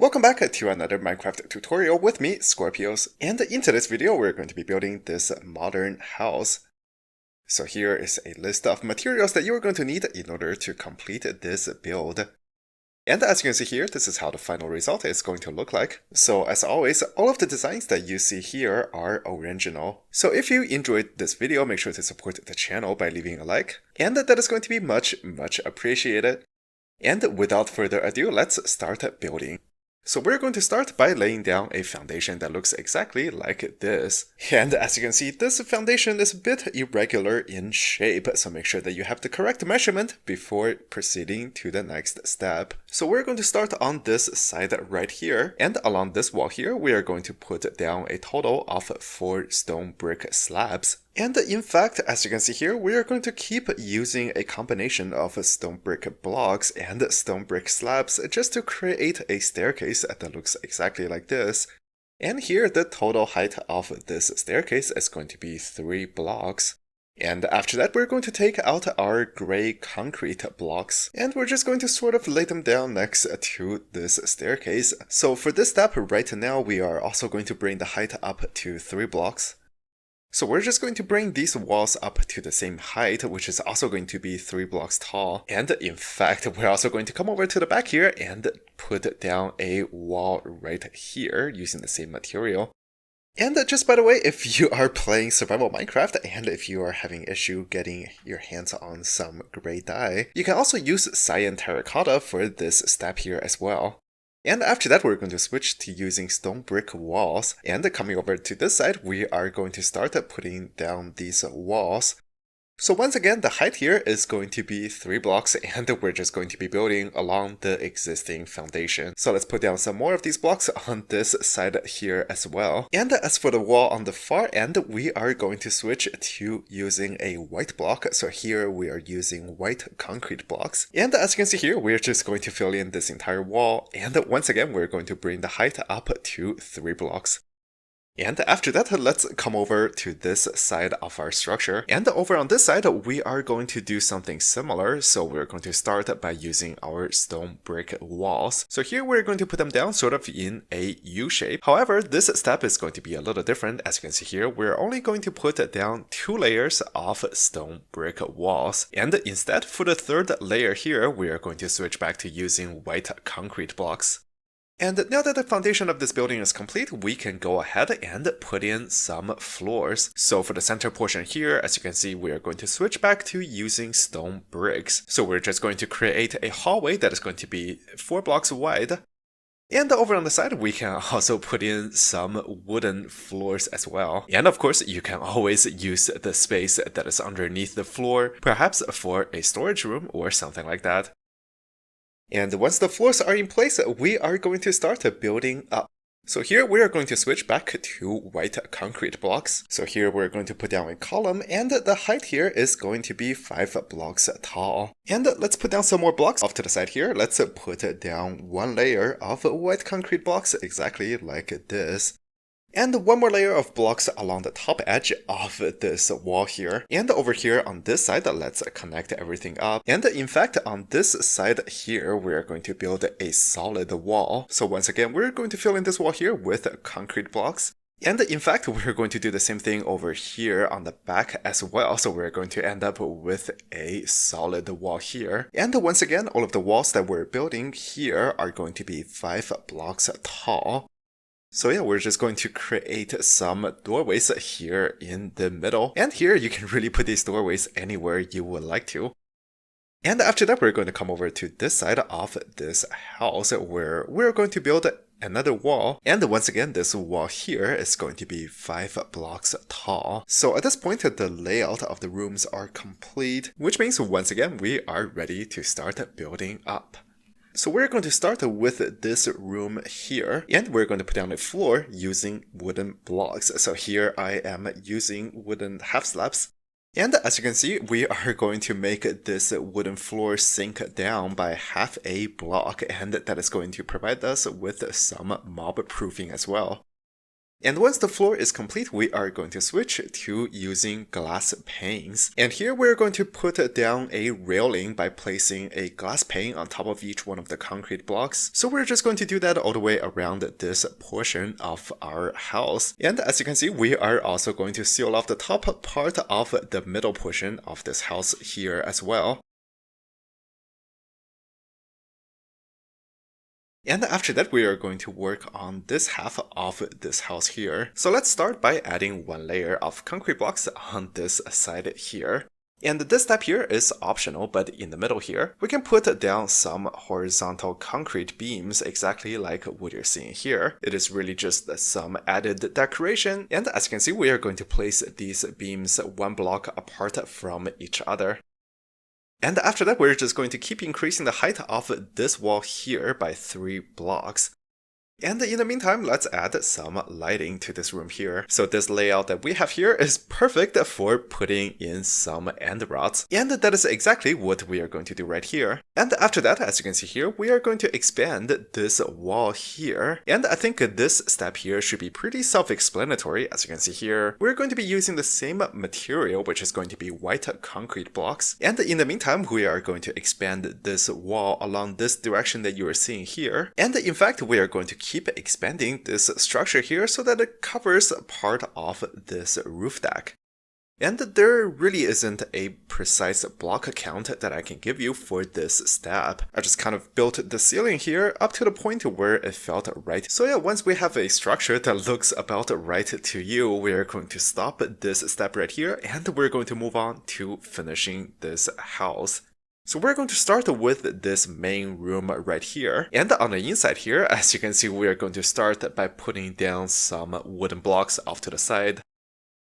Welcome back to another Minecraft tutorial with me, Scorpios, and in today's video we're going to be building this modern house. So here is a list of materials that you are going to need in order to complete this build. And as you can see here, this is how the final result is going to look like. So as always, all of the designs that you see here are original. So if you enjoyed this video, make sure to support the channel by leaving a like, and that is going to be much appreciated. And without further ado, let's start building. So we're going to start by laying down a foundation that looks exactly like this. And as you can see, this foundation is a bit irregular in shape, so make sure that you have the correct measurement before proceeding to the next step. So we're going to start on this side right here, and along this wall here, we are going to put down a total of 4 stone brick slabs. And in fact, as you can see here, we are going to keep using a combination of stone brick blocks and stone brick slabs just to create a staircase that looks exactly like this. And here, the total height of this staircase is going to be 3 blocks. And after that, we're going to take out our gray concrete blocks, and we're just going to sort of lay them down next to this staircase. So for this step right now, we are also going to bring the height up to 3 blocks. So we're just going to bring these walls up to the same height, which is also going to be 3 blocks tall. And in fact, we're also going to come over to the back here and put down a wall right here using the same material. And just by the way, if you are playing survival Minecraft and if you are having issue getting your hands on some gray dye, you can also use cyan terracotta for this step here as well. And after that, we're going to switch to using stone brick walls. And coming over to this side, we are going to start putting down these walls. So once again, the height here is going to be 3 blocks, and we're just going to be building along the existing foundation. So let's put down some more of these blocks on this side here as well. And as for the wall on the far end, we are going to switch to using a white block. So here we are using white concrete blocks. And as you can see here, we're just going to fill in this entire wall. And once again, we're going to bring the height up to 3 blocks. And after that, let's come over to this side of our structure. And over on this side, we are going to do something similar. So we're going to start by using our stone brick walls. So here we're going to put them down sort of in a U shape. However, this step is going to be a little different. As you can see here, we're only going to put down 2 layers of stone brick walls. And instead, for the 3rd layer here, we are going to switch back to using white concrete blocks. And now that the foundation of this building is complete, we can go ahead and put in some floors. So for the center portion here, as you can see, we are going to switch back to using stone bricks. So we're just going to create a hallway that is going to be 4 blocks wide. And over on the side, we can also put in some wooden floors as well. And of course, you can always use the space that is underneath the floor, perhaps for a storage room or something like that. And once the floors are in place, we are going to start building up. So here we are going to switch back to white concrete blocks. So here we're going to put down a column, and the height here is going to be 5 blocks tall. And let's put down some more blocks off to the side here. Let's put down 1 layer of white concrete blocks exactly like this. And 1 more layer of blocks along the top edge of this wall here. And over here on this side, let's connect everything up. And in fact, on this side here, we're going to build a solid wall. So once again, we're going to fill in this wall here with concrete blocks. And in fact, we're going to do the same thing over here on the back as well. So we're going to end up with a solid wall here. And once again, all of the walls that we're building here are going to be 5 blocks tall. So yeah, we're just going to create some doorways here in the middle. And here you can really put these doorways anywhere you would like to. And after that, we're going to come over to this side of this house where we're going to build another wall. And once again, this wall here is going to be 5 blocks tall. So at this point, the layout of the rooms are complete, which means once again, we are ready to start building up. So we're going to start with this room here, and we're going to put down a floor using wooden blocks. So here I am using wooden half slabs. And as you can see, we are going to make this wooden floor sink down by half a block, and that is going to provide us with some mob proofing as well. And once the floor is complete, we are going to switch to using glass panes. And here we're going to put down a railing by placing a glass pane on top of each one of the concrete blocks. So we're just going to do that all the way around this portion of our house. And as you can see, we are also going to seal off the top part of the middle portion of this house here as well. And after that, we are going to work on this half of this house here. So let's start by adding one layer of concrete blocks on this side here. And this step here is optional, but in the middle here, we can put down some horizontal concrete beams exactly like what you're seeing here. It is really just some added decoration. And as you can see, we are going to place these beams one block apart from each other. And after that, we're just going to keep increasing the height of this wall here by 3 blocks. And in the meantime, let's add some lighting to this room here. So this layout that we have here is perfect for putting in some end rods. And that is exactly what we are going to do right here. And after that, as you can see here, we are going to expand this wall here. And I think this step here should be pretty self-explanatory. As you can see here, we're going to be using the same material, which is going to be white concrete blocks. And in the meantime, we are going to expand this wall along this direction that you are seeing here. And in fact, we are going to keep expanding this structure here so that it covers part of this roof deck. And there really isn't a precise block count that I can give you for this step. I just kind of built the ceiling here up to the point where it felt right. So yeah, once we have a structure that looks about right to you, we're going to stop this step right here and we're going to move on to finishing this house. So we're going to start with this main room right here. And on the inside here, as you can see, we're going to start by putting down some wooden blocks off to the side.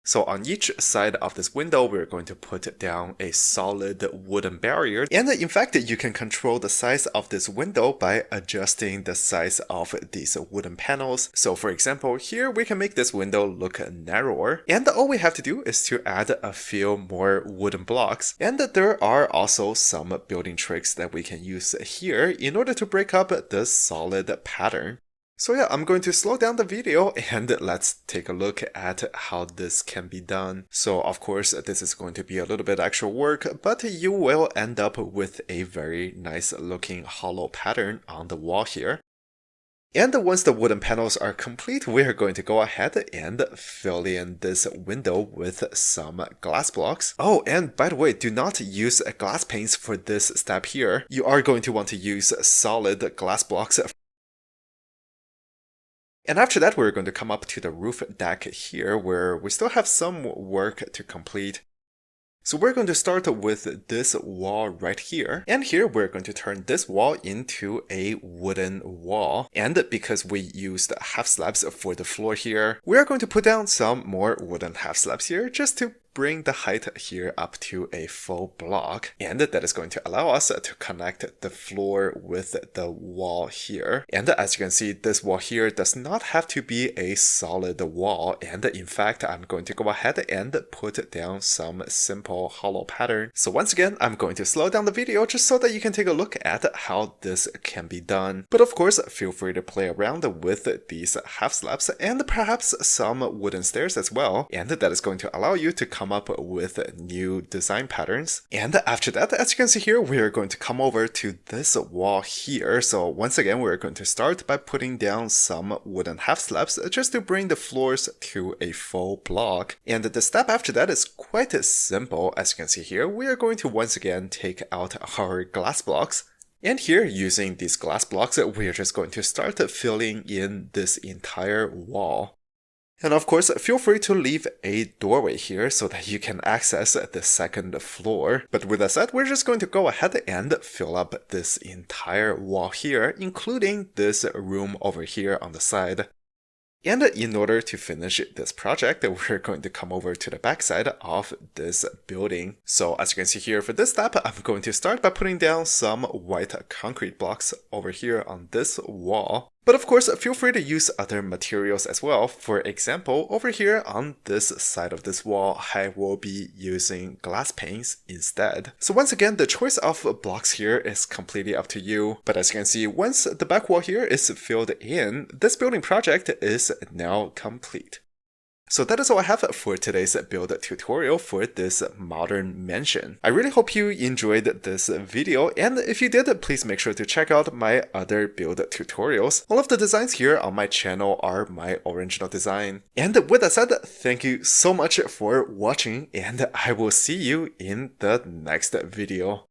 So on each side of this window, we're going to put down a solid wooden barrier. And in fact, you can control the size of this window by adjusting the size of these wooden panels. So for example, here we can make this window look narrower. And all we have to do is to add a few more wooden blocks. And there are also some building tricks that we can use here in order to break up the solid pattern. So yeah, I'm going to slow down the video and let's take a look at how this can be done. So of course, this is going to be a little bit extra work, but you will end up with a very nice looking hollow pattern on the wall here. And once the wooden panels are complete, we are going to go ahead and fill in this window with some glass blocks. Oh, and by the way, do not use glass panes for this step here. You are going to want to use solid glass blocks. And after that, we're going to come up to the roof deck here where we still have some work to complete. So we're going to start with this wall right here. And here we're going to turn this wall into a wooden wall. And because we used half slabs for the floor here, we are going to put down some more wooden half slabs here just to bring the height here up to a full block. And that is going to allow us to connect the floor with the wall here. And as you can see, this wall here does not have to be a solid wall. And in fact, I'm going to go ahead and put down some simple hollow pattern. So once again, I'm going to slow down the video just so that you can take a look at how this can be done. But of course, feel free to play around with these half slabs and perhaps some wooden stairs as well. And that is going to allow you to come up with new design patterns. And after that, as you can see here, we are going to come over to this wall here. So once again, we're going to start by putting down some wooden half slabs just to bring the floors to a full block. And the step after that is quite simple. As you can see here, we are going to once again take out our glass blocks. And here, using these glass blocks, we are just going to start filling in this entire wall. And of course, feel free to leave a doorway here so that you can access the second floor. But with that said, we're just going to go ahead and fill up this entire wall here, including this room over here on the side. And in order to finish this project, we're going to come over to the backside of this building. So as you can see here for this step, I'm going to start by putting down some white concrete blocks over here on this wall. But of course, feel free to use other materials as well. For example, over here on this side of this wall, I will be using glass panes instead. So once again, the choice of blocks here is completely up to you. But as you can see, once the back wall here is filled in, this building project is now complete. So that is all I have for today's build tutorial for this modern mansion. I really hope you enjoyed this video, and if you did, please make sure to check out my other build tutorials. All of the designs here on my channel are my original design. And with that said, thank you so much for watching, and I will see you in the next video.